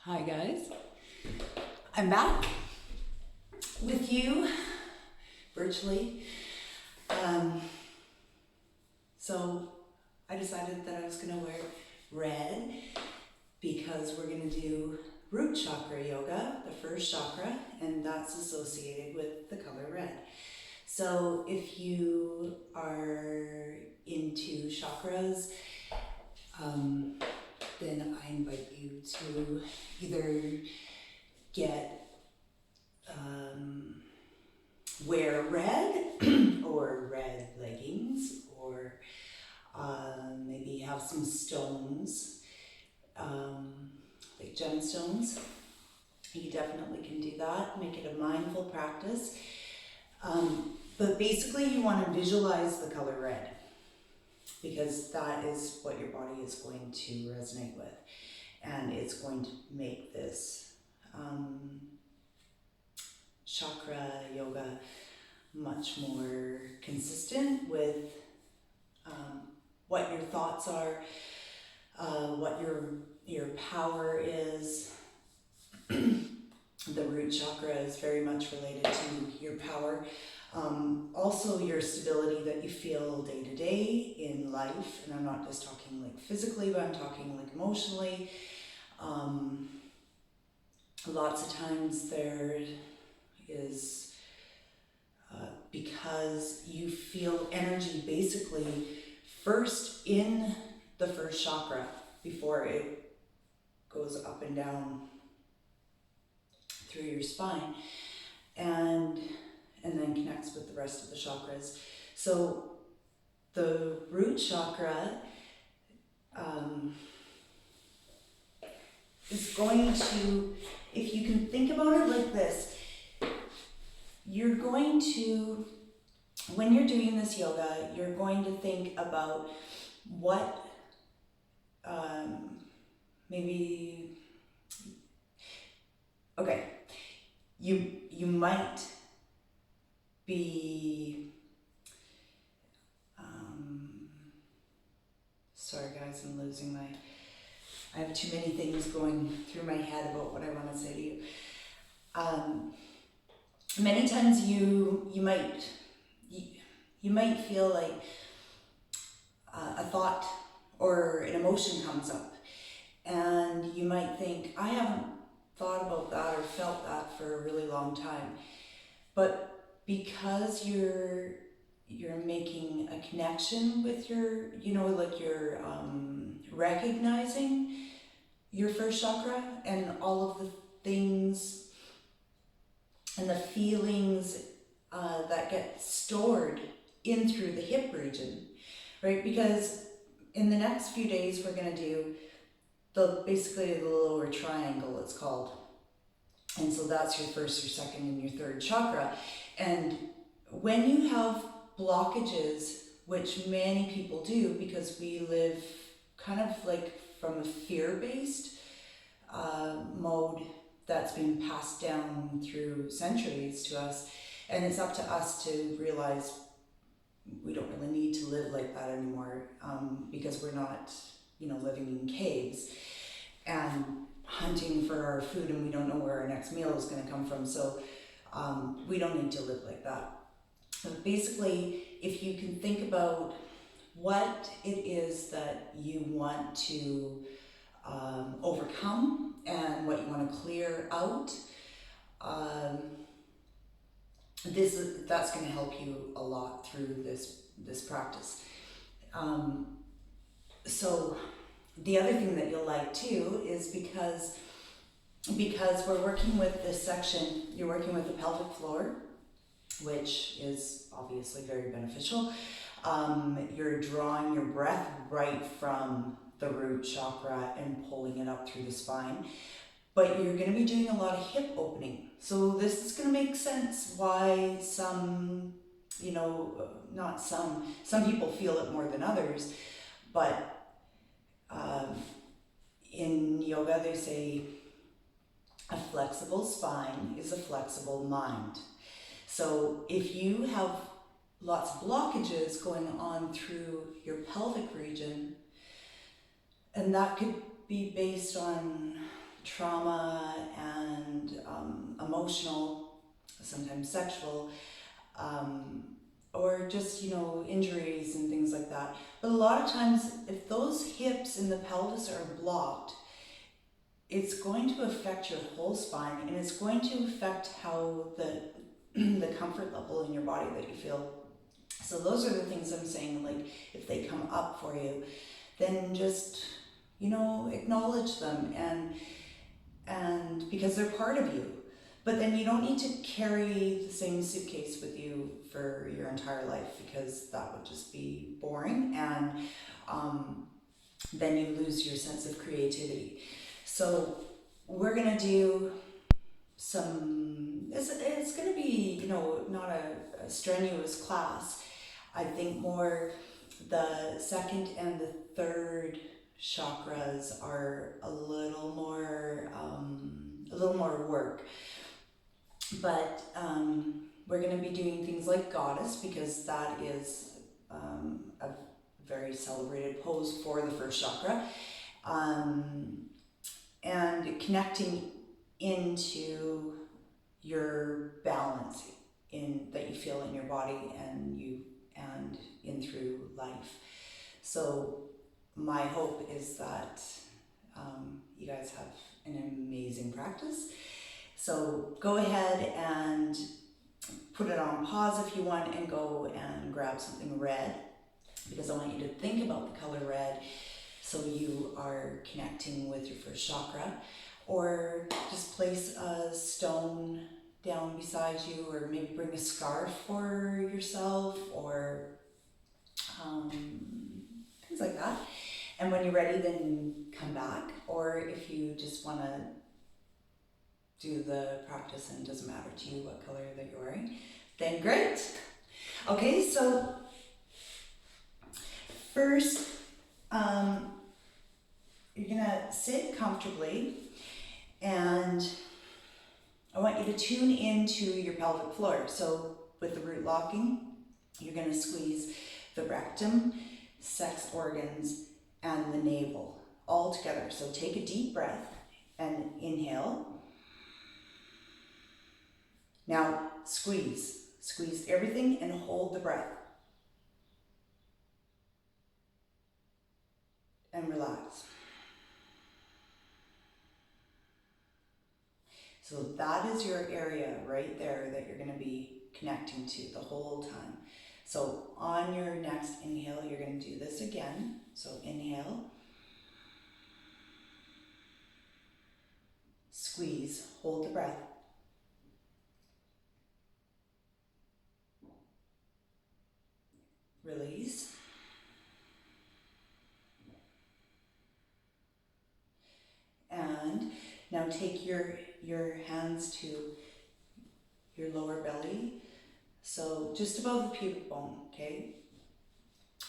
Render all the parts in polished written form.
Hi guys, I'm back with you virtually. So I decided that I was going to wear red because we're going to do root chakra yoga, the first chakra, and that's associated with the color red. So if you are into chakras, then I invite you to either wear red or red leggings, or maybe have some stones, like gemstones. You definitely can do that. Make it a mindful practice. But basically you want to visualize the color red, because that is what your body is going to resonate with, and it's going to make this chakra yoga much more consistent with what your thoughts are, what your power is. The root chakra is very much related to your power. Also your stability that you feel day to day in life, and I'm not just talking like physically, but I'm talking like emotionally. Lots of times there is, because you feel energy basically first in the first chakra before it goes up and down through your spine, and then connects with the rest of the chakras. So the root chakra is going to, if you can think about it like this, you're going to, when you're doing this yoga, you're going to think about what you might be, sorry guys, I'm losing I have too many things going through my head about what I want to say to you. Many times you might feel like a thought or an emotion comes up, and you might think, I haven't thought about that or felt that for a really long time. But because you're making a connection with your, you're recognizing your first chakra and all of the things and the feelings that get stored in through the hip region, right? Because in the next few days we're going to do basically the lower triangle, it's called. And so that's your first, your second, and your third chakra. And when you have blockages, which many people do because we live kind of like from a fear-based mode that's been passed down through centuries to us, and it's up to us to realize we don't really need to live like that anymore, because we're not, living in caves and hunting for our food, and we don't know where our next meal is going to come from. So we don't need to live like that. But basically, if you can think about what it is that you want to overcome and what you want to clear out, that's going to help you a lot through this practice. So the other thing that you'll like too is because we're working with this section, you're working with the pelvic floor, which is obviously very beneficial. You're drawing your breath right from the root chakra and pulling it up through the spine. But you're going to be doing a lot of hip opening. So this is going to make sense why some people feel it more than others. But in yoga they say a flexible spine is a flexible mind. So if you have lots of blockages going on through your pelvic region, and that could be based on trauma and emotional, sometimes sexual, or just, injuries and things like that. But a lot of times, if those hips and the pelvis are blocked, it's going to affect your whole spine, and it's going to affect how the comfort level in your body that you feel. So those are the things I'm saying, like if they come up for you, then just, acknowledge them and because they're part of you. But then you don't need to carry the same suitcase with you for your entire life, because that would just be boring, and then you lose your sense of creativity. So we're gonna do it's gonna be, not a strenuous class. I think more the second and the third chakras are a little more work. But we're going to be doing things like goddess, because that is a very celebrated pose for the first chakra, and connecting into your balance that you feel in your body and in through life. So my hope is that you guys have an amazing practice. So go ahead and put it on pause if you want, and go and grab something red, because I want you to think about the color red so you are connecting with your first chakra. Or just place a stone down beside you, or maybe bring a scarf for yourself, or things like that. And when you're ready, then come back. Or if you just want to do the practice and it doesn't matter to you what color that you're wearing, then great. Okay, so first, you're gonna sit comfortably, and I want you to tune into your pelvic floor. So with the root locking, you're gonna squeeze the rectum, sex organs, and the navel all together. So take a deep breath and inhale. Now squeeze everything and hold the breath. And relax. So that is your area right there that you're going to be connecting to the whole time. So on your next inhale, you're going to do this again. So inhale, squeeze, hold the breath. Release. And now take your hands to your lower belly, so just above the pubic bone, okay?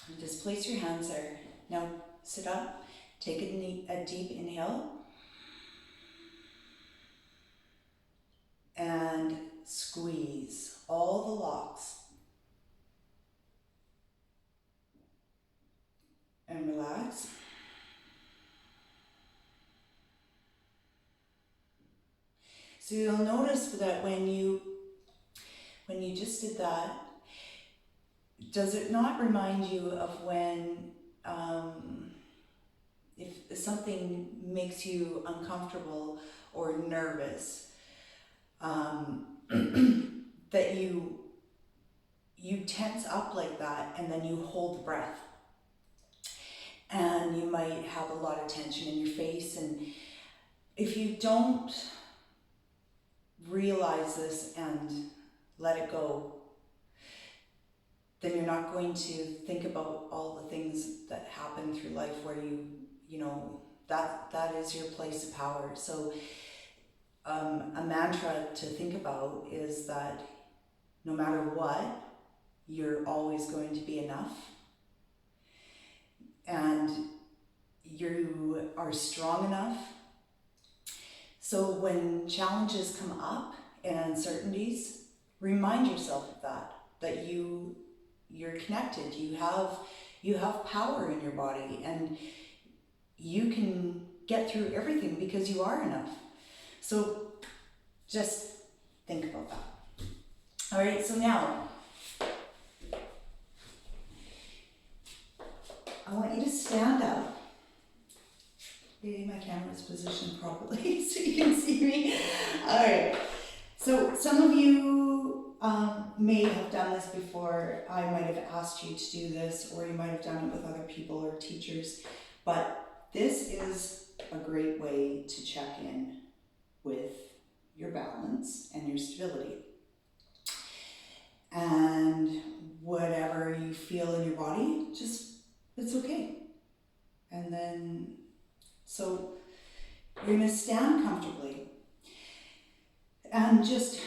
And just place your hands there. Now sit up, take a deep inhale, and squeeze all the locks. And relax. So you'll notice that when you just did that, does it not remind you of when if something makes you uncomfortable or nervous, that you tense up like that, and then you hold the breath, and you might have a lot of tension in your face. And if you don't realize this and let it go, then you're not going to think about all the things that happen through life where that is your place of power. So a mantra to think about is that no matter what, you're always going to be enough, and you are strong enough. So when challenges come up and uncertainties, remind yourself of that you're connected, you have power in your body, and you can get through everything because you are enough. So just think about that. All right, so now I want you to stand up. Okay, my camera's positioned properly so you can see me. All right, so some of you may have done this before. I might have asked you to do this, or you might have done it with other people or teachers, but this is a great way to check in with your balance and your stability. And whatever you feel in your body, it's okay. And then, so you're gonna stand comfortably and just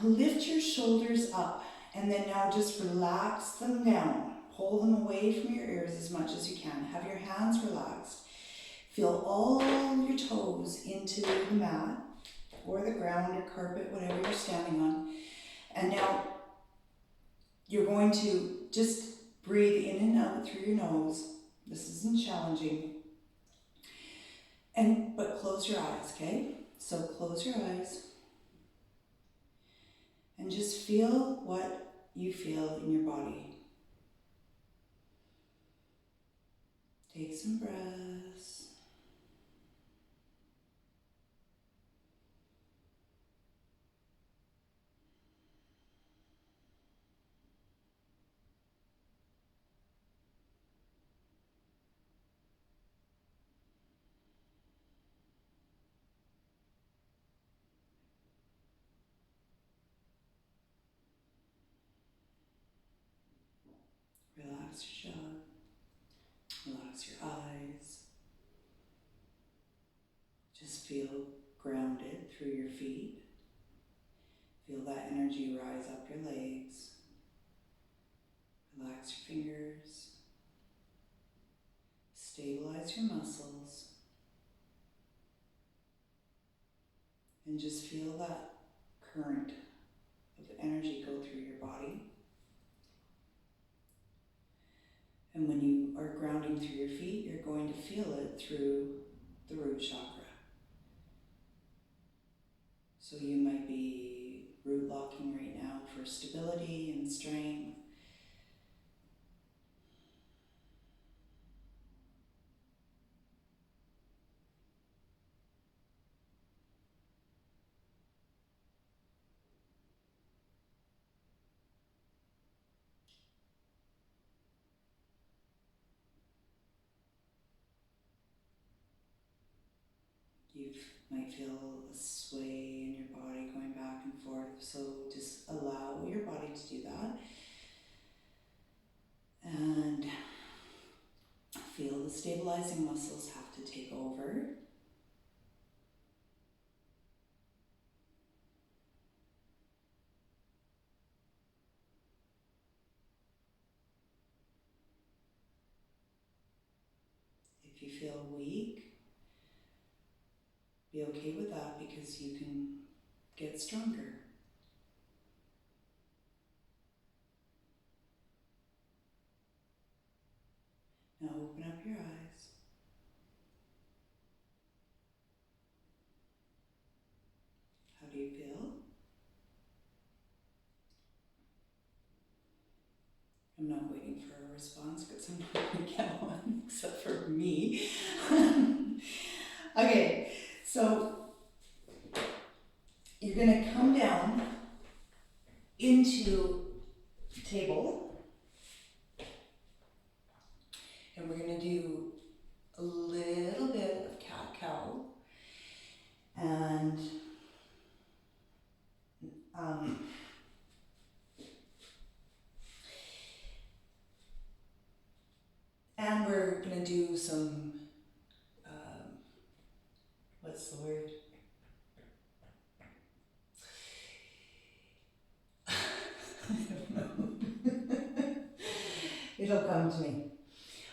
lift your shoulders up, and then now just relax them down. Pull them away from your ears as much as you can. Have your hands relaxed. Feel all your toes into the mat or the ground or carpet, whatever you're standing on. And now you're going to just breathe in and out through your nose. This isn't challenging. But close your eyes, okay? So close your eyes and just feel what you feel in your body. Take some breaths. Relax your jaw. Relax your eyes. Just feel grounded through your feet. Feel that energy rise up your legs. Relax your fingers. Stabilize your muscles. And just feel that current of energy go through your body. And when you are grounding through your feet, you're going to feel it through the root chakra. So you might be root locking right now for stability and strength. You might feel a sway in your body going back and forth, so just allow your body to do that. And feel the stabilizing muscles have to take over. If you feel weak, be okay with that because you can get stronger. Now open up your eyes. How do you feel? I'm not waiting for a response because I'm not going to get one except for me. Okay, so you're going to come down into the table and we're going to do a little bit of cat-cow and we're going to do some, what's the word? I don't know. It'll come to me.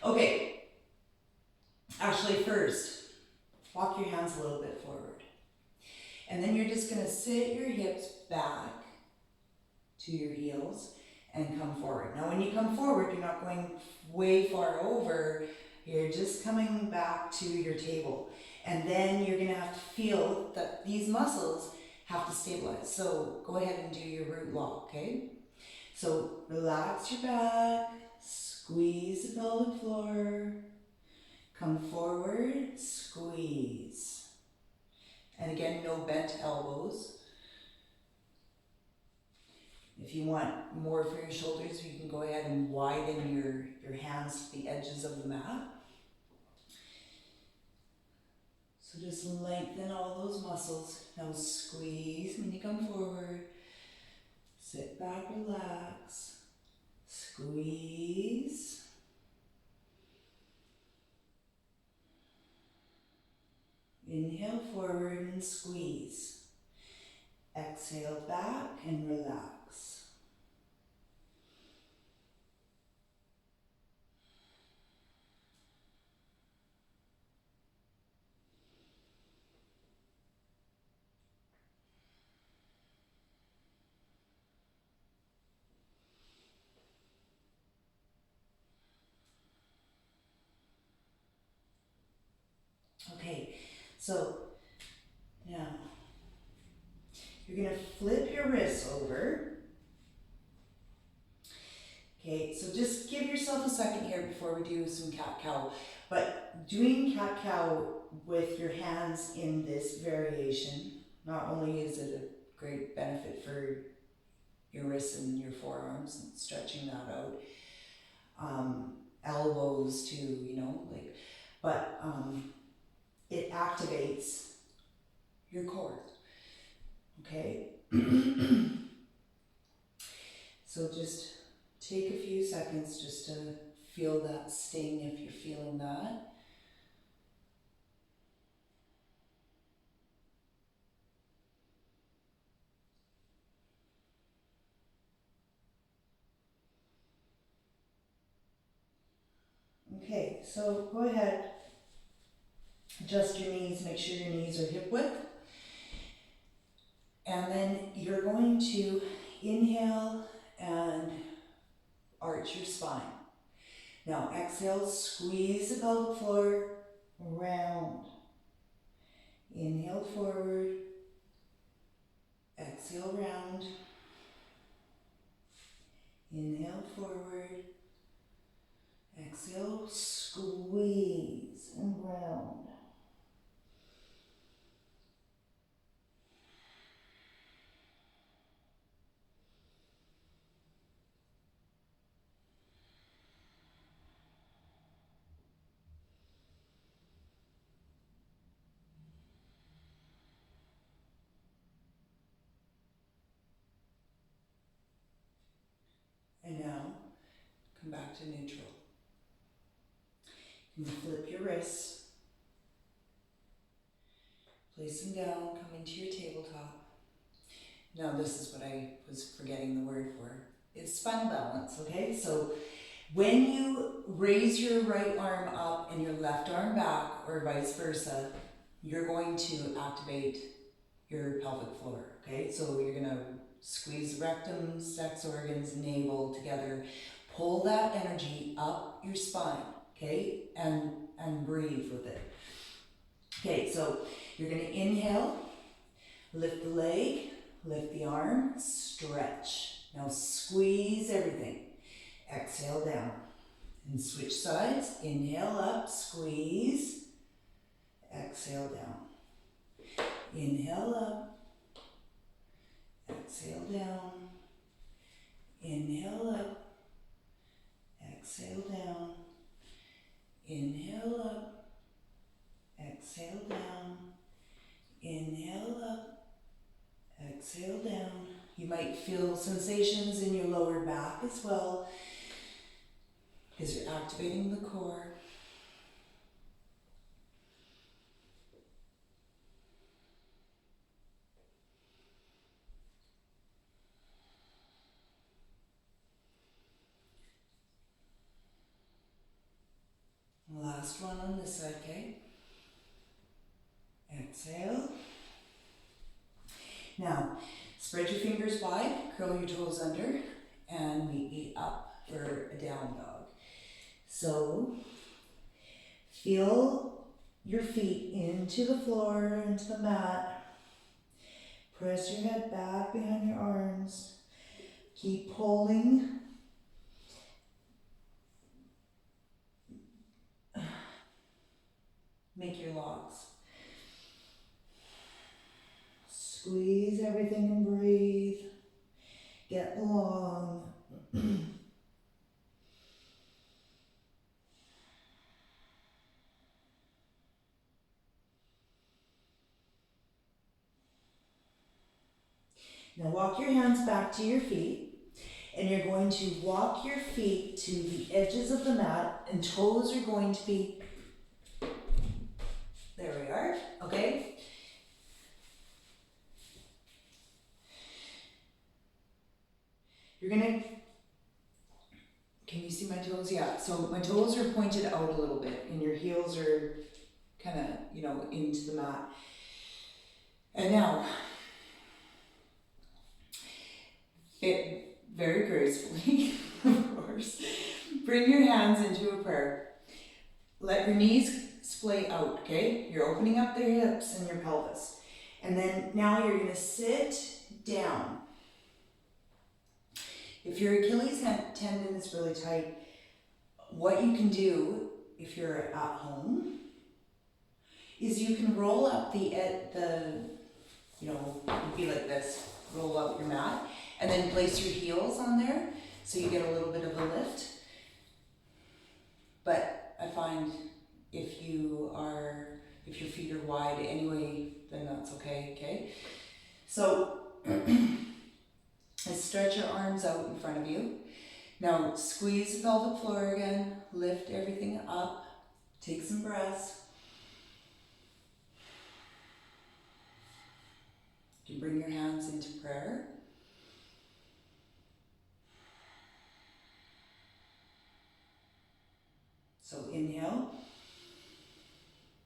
Okay. Actually, first, walk your hands a little bit forward. And then you're just going to sit your hips back to your heels and come forward. Now, when you come forward, you're not going way far over. You're just coming back to your table. And then you're gonna have to feel that these muscles have to stabilize. So go ahead and do your root lock, okay? So relax your back, squeeze the pelvic floor, come forward, squeeze. And again, no bent elbows. If you want more for your shoulders, you can go ahead and widen your hands to the edges of the mat. So just lengthen all those muscles. Now squeeze when you come forward. Sit back, relax. Squeeze. Inhale forward and squeeze. Exhale back and relax. Okay, so now you're going to flip your wrists over. Okay, so just give yourself a second here before we do some cat-cow. But doing cat-cow with your hands in this variation, not only is it a great benefit for your wrists and your forearms and stretching that out, elbows too, you know, like, but it activates your core, okay? So just take a few seconds just to feel that sting if you're feeling that. Okay, so go ahead, adjust your knees, make sure your knees are hip width. And then you're going to inhale and arch your spine. Now exhale, squeeze the pelvic floor, round. Inhale forward, exhale round. Inhale forward, exhale, squeeze and round. And now, come back to neutral. You can flip your wrists, place them down, come into your tabletop. Now this is what I was forgetting the word for. It's spinal balance, okay? So when you raise your right arm up and your left arm back, or vice versa, you're going to activate your pelvic floor, okay? So you're gonna squeeze rectum, sex organs, navel together. Pull that energy up your spine, okay? And breathe with it. Okay, so you're gonna inhale, lift the leg, lift the arm, stretch. Now squeeze everything. Exhale down. And switch sides. Inhale up, squeeze. Exhale down. Inhale up. Exhale down. Inhale up. Exhale down. Inhale up. Exhale down. Inhale up. Exhale down. You might feel sensations in your lower back as well, because you're activating the core. Last one on this side, okay? Exhale. Now, spread your fingers wide, curl your toes under, and meet me up for a down dog. So, feel your feet into the floor, into the mat. Press your head back behind your arms. Keep pulling. Make your locks. Squeeze everything and breathe. Get long. Now walk your hands back to your feet, and you're going to walk your feet to the edges of the mat, and toes are going to be, there we are, okay? You're gonna, can you see my toes? Yeah, so my toes are pointed out a little bit, and your heels are kind of, into the mat. And now, fit very gracefully, of course. Bring your hands into a prayer. Let your knees splay out, okay? You're opening up their hips and your pelvis. And then now you're gonna sit down. If your Achilles tendon is really tight, what you can do if you're at home is you can roll up the you'd be like this, roll up your mat, and then place your heels on there so you get a little bit of a lift. But I find if your feet are wide anyway, then that's okay? So stretch your arms out in front of you. Now squeeze the pelvic floor again, lift everything up, take some breaths. You bring your hands into prayer. So inhale,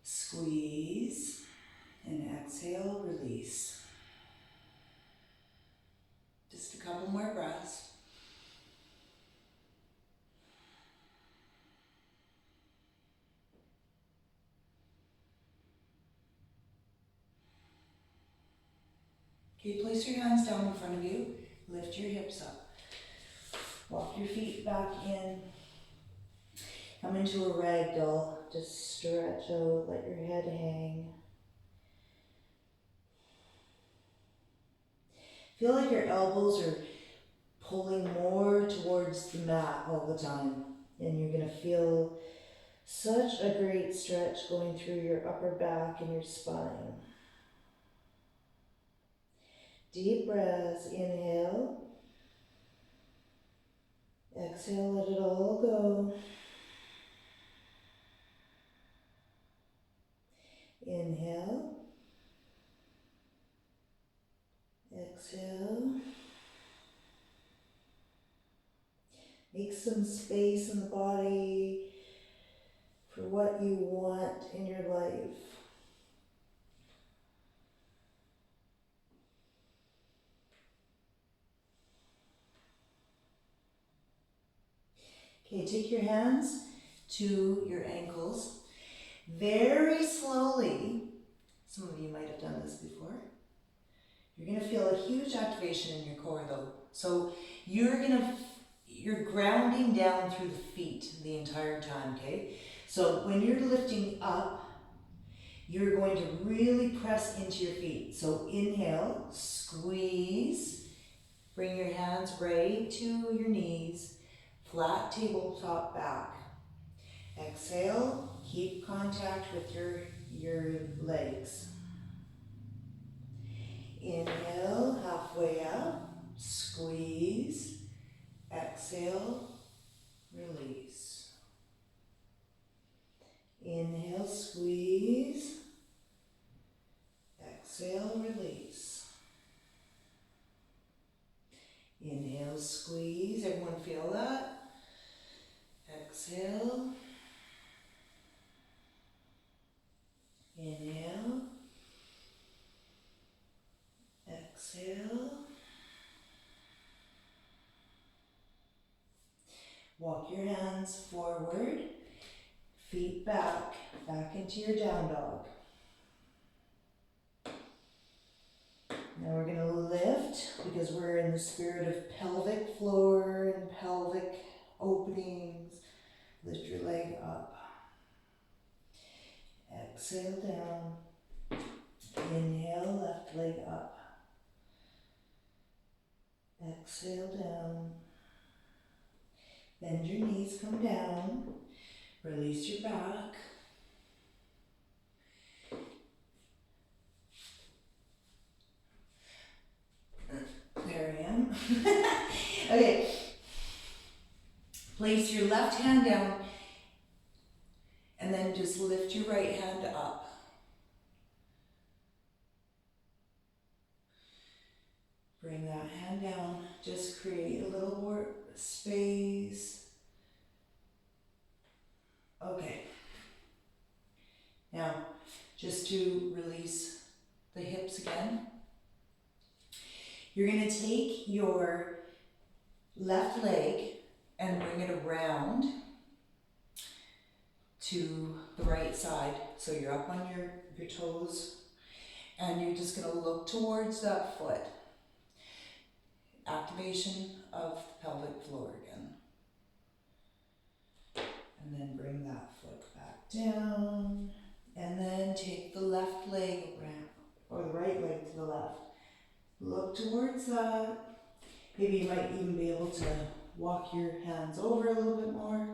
squeeze, and exhale, release. Just a couple more breaths. Okay, place your hands down in front of you. Lift your hips up. Walk your feet back in. Come into a ragdoll. Just stretch out, let your head hang. Feel like your elbows are pulling more towards the mat all the time. And you're gonna feel such a great stretch going through your upper back and your spine. Deep breaths, inhale. Exhale, let it all go. Inhale. Exhale. Make some space in the body for what you want in your life. Okay, take your hands to your ankles. Very slowly, some of you might have done this before, you're going to feel a huge activation in your core though. So you're grounding down through the feet the entire time, okay? So when you're lifting up, you're going to really press into your feet. So inhale, squeeze, bring your hands right to your knees, flat tabletop back. Exhale, keep contact with your legs. Inhale, halfway up, squeeze, exhale, release. Inhale, squeeze, exhale, release. Inhale, squeeze, everyone feel that? Exhale. Inhale. Exhale. Walk your hands forward. Feet back, back into your down dog. Now we're going to lift because we're in the spirit of pelvic floor and pelvic openings. Lift your leg up. Exhale down. Inhale, left leg up. Exhale down. Bend your knees, come down. Release your back. There I am. Okay. Place your left hand down and then just lift your right hand up. Bring that hand down. Just create a little more space. Okay. Now, just to release the hips again, you're going to take your left leg and bring it around to the right side. So you're up on your toes and you're just going to look towards that foot. Activation of the pelvic floor again. And then bring that foot back down. And then take the left leg around, or the right leg to the left. Look towards that. Maybe you might even be able to walk your hands over a little bit more.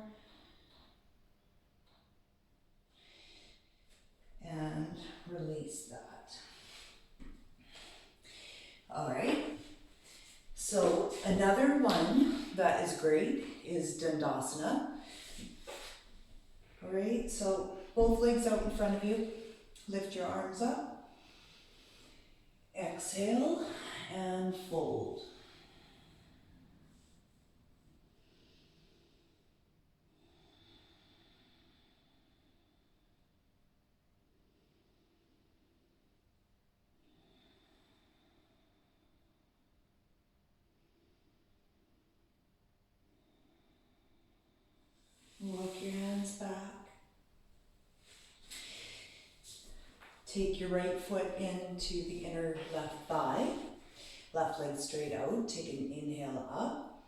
And release that. All right. So another one that is great is Dandasana. All right, so both legs out in front of you. Lift your arms up. Exhale and fold. Walk your hands back. Take your right foot into the inner left thigh. Left leg straight out. Take an inhale up.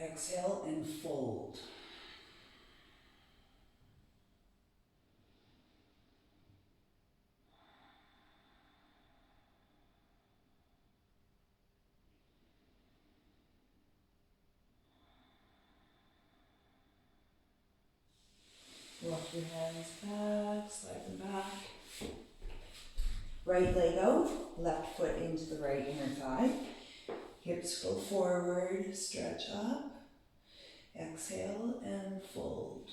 Exhale and fold. Walk your hands back, slide them back. Right leg out, left foot into the right inner thigh. Hips go forward, stretch up. Exhale and fold.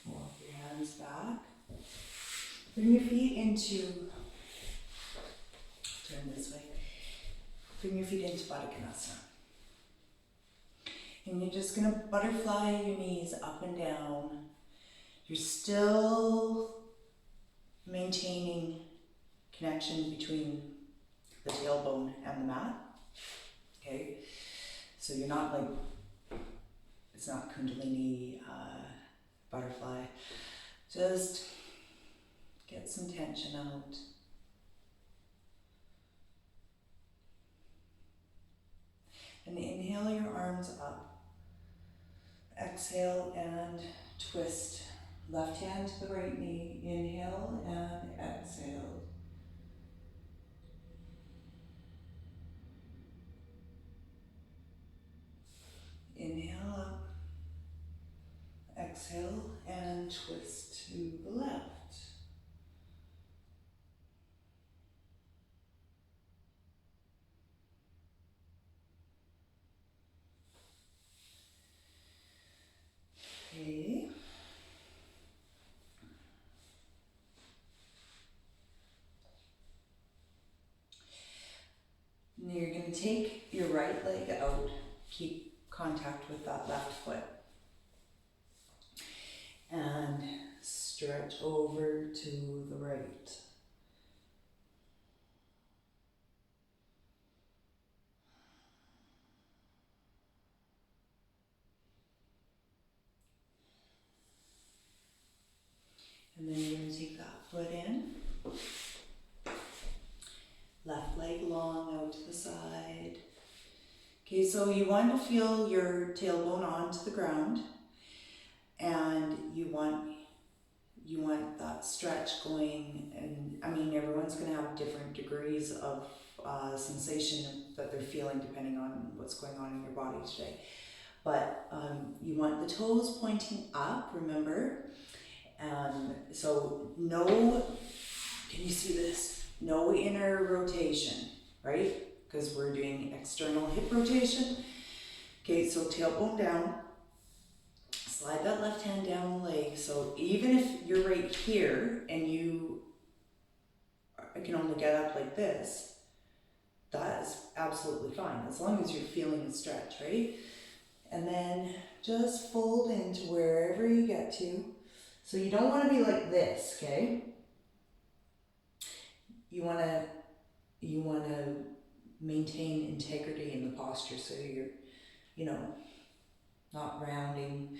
Walk your hands back. Bring your feet into, turn this way. Bring your feet into Baddha Konasana. And you're just going to butterfly your knees up and down. You're still maintaining connection between the tailbone and the mat. Okay? So you're not like, it's not Kundalini butterfly. Just get some tension out. And inhale your arms up. Exhale and twist. Left hand to the right knee. Inhale and exhale. Inhale up. Exhale and twist to the left. Okay. And you're going to take your right leg out. Keep contact with that left foot. And Stretch over to the right. And then you're going to take that foot in. Left leg long out to the side. Okay, so you want to feel your tailbone onto the ground, and you want that stretch going. And I mean, everyone's going to have different degrees of sensation that they're feeling depending on what's going on in your body today. But you want the toes pointing up, remember? So no, can you see this? No inner rotation, right? Because we're doing external hip rotation. Okay, so tailbone down. Slide that left hand down the leg. So even if you're right here and you can only get up like this, that is absolutely fine, as long as you're feeling the stretch, right? And then just fold into wherever you get to. So you don't want to be like this, okay? You want to maintain integrity in the posture, so you're, not rounding,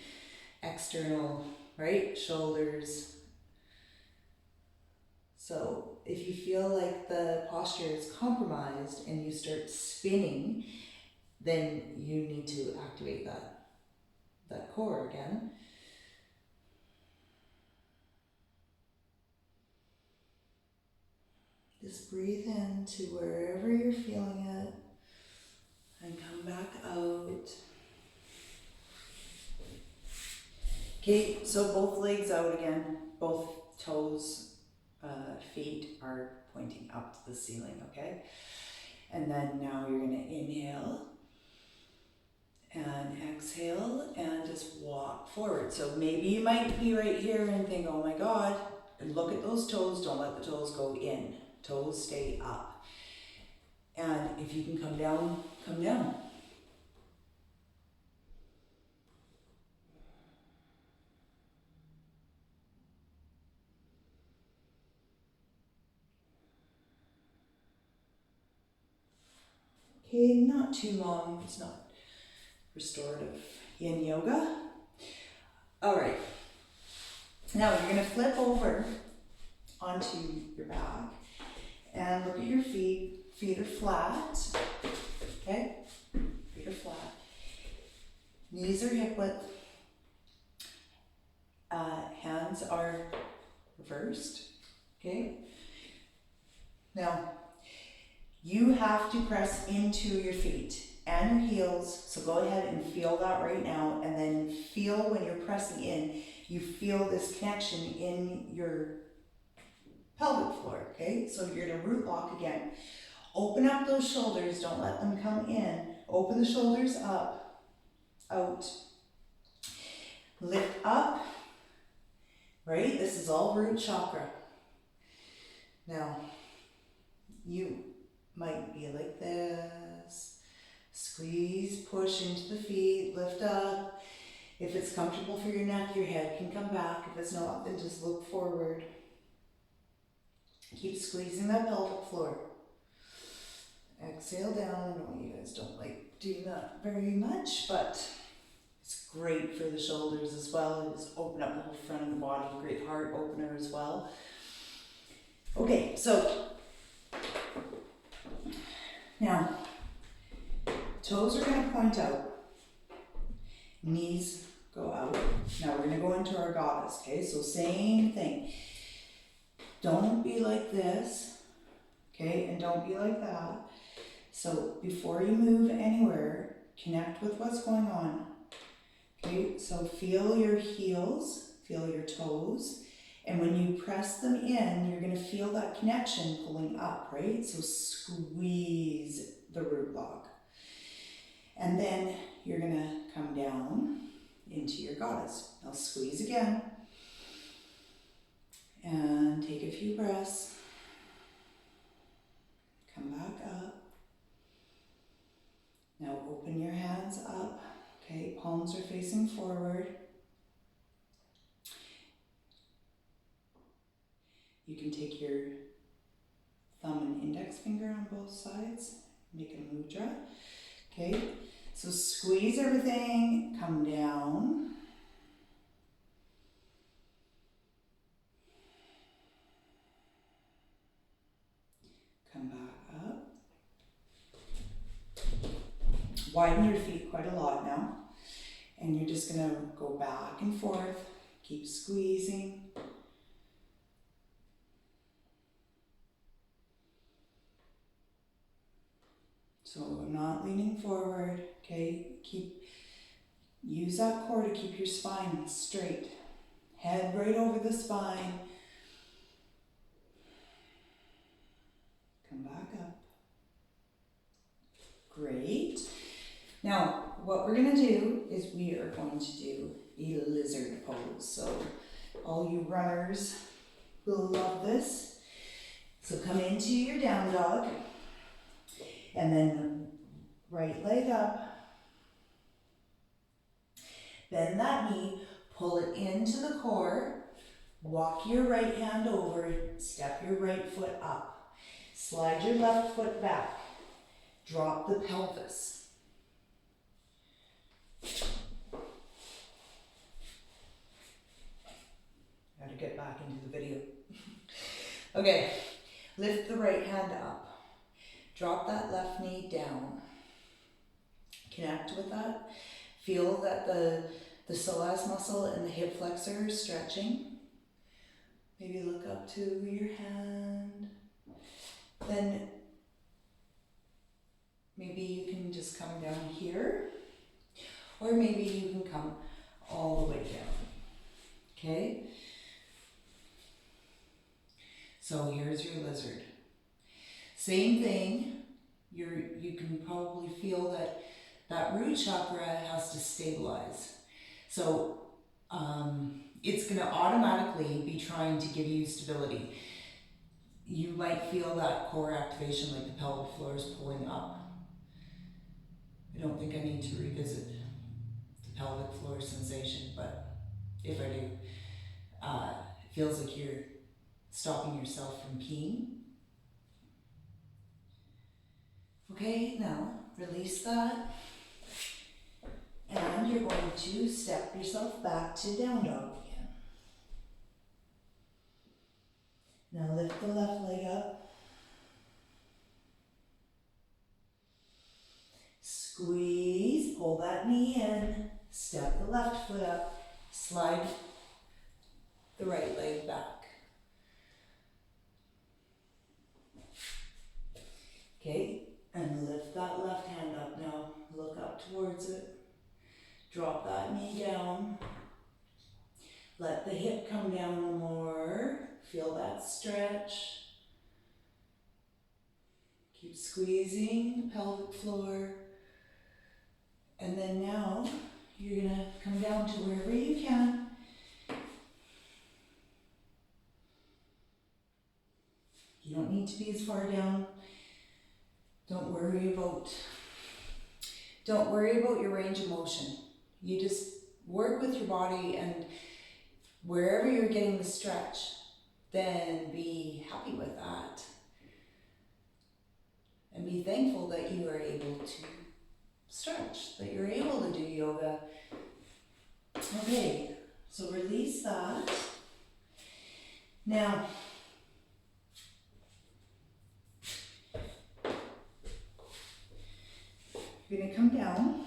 external, right? Shoulders. So if you feel like the posture is compromised and you start spinning, then you need to activate that core again. Just breathe into wherever you're feeling it and come back out. Okay, so both legs out again, both toes, feet are pointing up to the ceiling, okay? And then now you're going to inhale and exhale and just walk forward. So maybe you might be right here and think, oh my God, and look at those toes, don't let the toes go in. Toes stay up. And if you can come down, come down. Okay, not too long, it's not restorative yin yoga. All right, now you're gonna flip over onto your back and look at your feet. Feet are flat, okay? Feet are flat. Knees are hip width. Hands are reversed, okay? Now, you have to press into your feet and your heels, so go ahead and feel that right now, and then feel when you're pressing in, you feel this connection in your pelvic floor, okay? So you're gonna root lock again. Open up those shoulders, don't let them come in. Open the shoulders up, out. Lift up, right? This is all root chakra. Now, you might be like this. Squeeze, push into the feet, lift up. If it's comfortable for your neck, your head can come back. If it's not, then just look forward. Keep squeezing that pelvic floor. Exhale down. I know you guys don't like doing that very much, but it's great for the shoulders as well. Just open up the whole front of the body. Great heart opener as well. Okay, so now toes are going to point out. Knees go out. Now we're going to go into our goddess, okay? So same thing. Don't be like this, okay? And don't be like that. So before you move anywhere, connect with what's going on. Okay, so feel your heels, feel your toes, and when you press them in, you're going to feel that connection pulling up, right? So squeeze the root lock. And then you're going to come down into your goddess. Now squeeze again. And take a few breaths. Come back up. Now open your hands up. Okay, palms are facing forward. can take your thumb and index finger on both sides, make a mudra. Okay, so squeeze everything, come down. Come back up. Widen your feet quite a lot now. And you're just gonna go back and forth, keep squeezing. So I'm not leaning forward, okay? Use that core to keep your spine straight. Head right over the spine. Come back up. Great. Now, what we're going to do is we are going to do a lizard pose. So, all you runners will love this. So, come into your down dog. And then right leg up. Bend that knee. Pull it into the core. Walk your right hand over. Step your right foot up. Slide your left foot back. Drop the pelvis. Got to get back into the video. Okay, lift the right hand up. Drop that left knee down. Connect with that. Feel that the psoas muscle and the hip flexor are stretching. Maybe look up to your hand. Then maybe you can just come down here, or maybe you can come all the way down. Okay? So here's your lizard. Same thing. You can probably feel that root chakra has to stabilize. So it's going to automatically be trying to give you stability. You might feel that core activation, like the pelvic floor is pulling up. I don't think I need to revisit the pelvic floor sensation, but if I do, it feels like you're stopping yourself from peeing. Okay, now release that. And you're going to step yourself back to down dog again. Now lift the left leg up. Squeeze, pull that knee in, step the left foot up, slide the right leg back. Okay, and lift that left hand up now. Look up towards it. Drop that knee down. Let the hip come down more. Feel that stretch. Keep squeezing the pelvic floor. And then now you're going to come down to wherever you can. You don't need to be as far down. Don't worry about your range of motion. You just work with your body, and wherever you're getting the stretch, then be happy with that. And be thankful that you are able to stretch, that you're able to do yoga. Okay, so release that. Now, you're going to come down.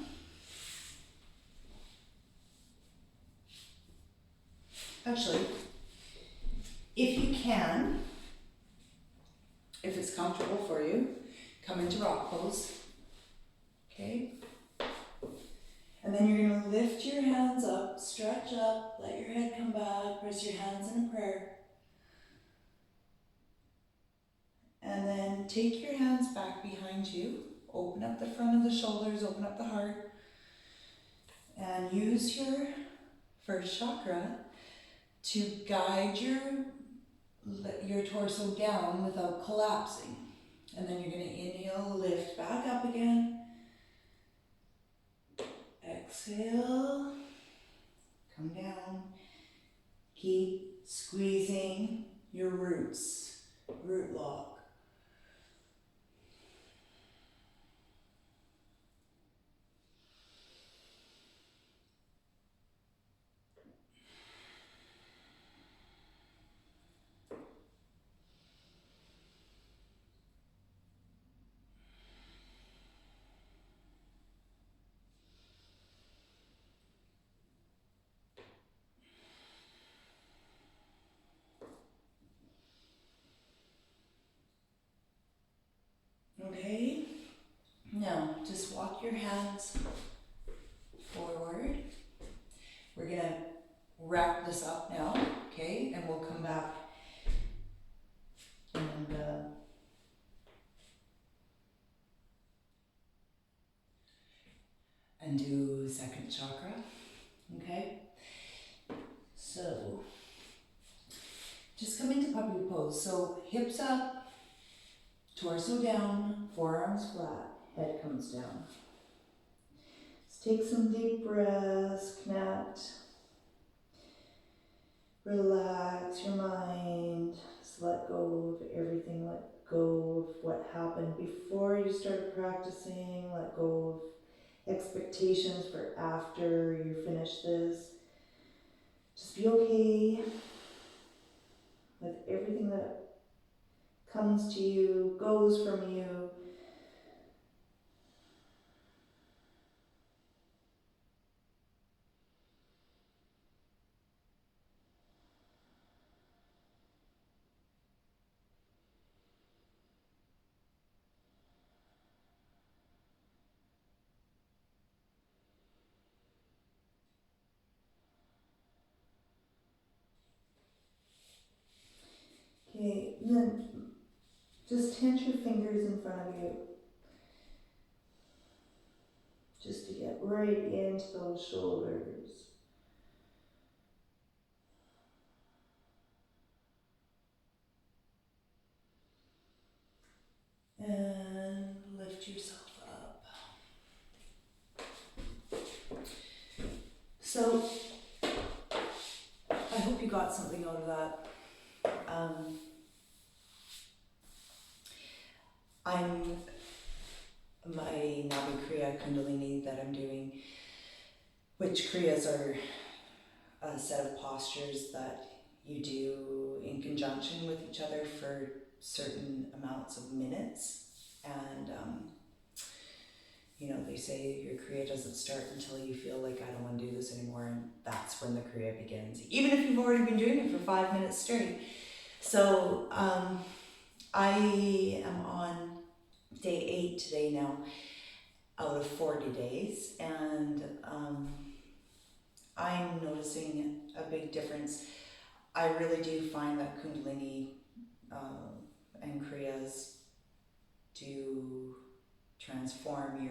Actually, if you can, if it's comfortable for you, come into rock pose. Okay? And then you're going to lift your hands up, stretch up, let your head come back, press your hands in a prayer. And then take your hands back behind you. Open up the front of the shoulders, open up the heart. And use your first chakra to guide your torso down without collapsing. And then you're going to inhale, lift back up again. Exhale, come down. Keep squeezing your roots. Okay, now just walk your hands forward. We're gonna wrap this up now, okay, and we'll come back and do second chakra, okay? So, just come into puppy pose. So, hips up, torso down, forearms flat, head comes down. Let's take some deep breaths, connect, relax your mind, just let go of everything, let go of what happened before you started practicing, let go of expectations for after you finish this. Just be okay with everything that comes to you, goes from you. Okay, then just tense your fingers in front of you, just to get right into those shoulders. And lift yourself up. So, I hope you got something out of that. My Navi Kriya Kundalini that I'm doing, which Kriyas are a set of postures that you do in conjunction with each other for certain amounts of minutes. And, they say your Kriya doesn't start until you feel like, I don't want to do this anymore, and that's when the Kriya begins, even if you've already been doing it for 5 minutes straight. So I am on day 8 today now, out of 40 days, and I'm noticing a big difference. I really do find that Kundalini and Kriyas do transform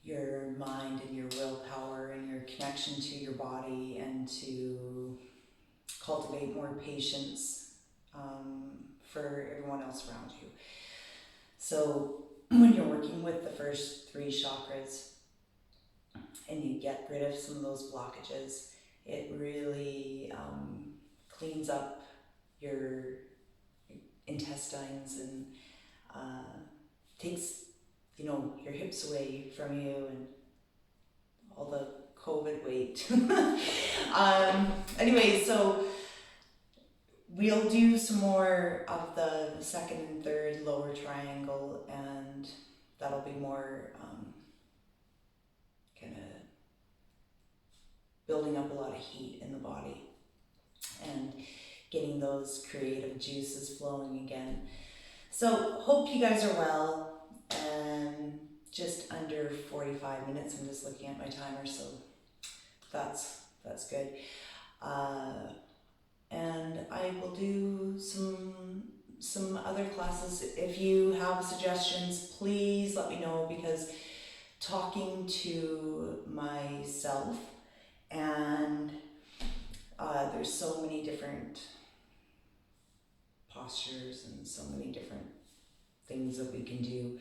your mind and your willpower and your connection to your body, and to cultivate more patience for everyone else around you. So when you're working with the first 3 chakras and you get rid of some of those blockages, it really cleans up your intestines and takes your hips away from you and all the COVID weight. Anyway, so we'll do some more of the second and third lower triangle, and that'll be more kind of building up a lot of heat in the body and getting those creative juices flowing again. So hope you guys are well, and just under 45 minutes. I'm just looking at my timer, so that's good. And I will do some other classes. If you have suggestions, please let me know, because talking to myself, and there's so many different postures and so many different things that we can do.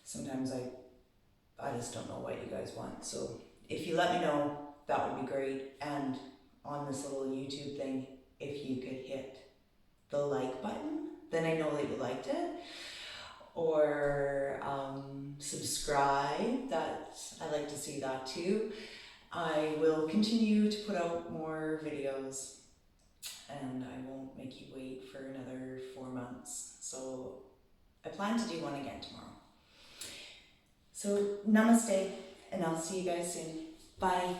Sometimes I just don't know what you guys want. So if you let me know, that would be great. And on this little YouTube thing, if you could hit the like button, then I know that you liked it. Or subscribe, I like to see that too. I will continue to put out more videos, and I won't make you wait for another 4 months. So I plan to do one again tomorrow. So namaste, and I'll see you guys soon. Bye.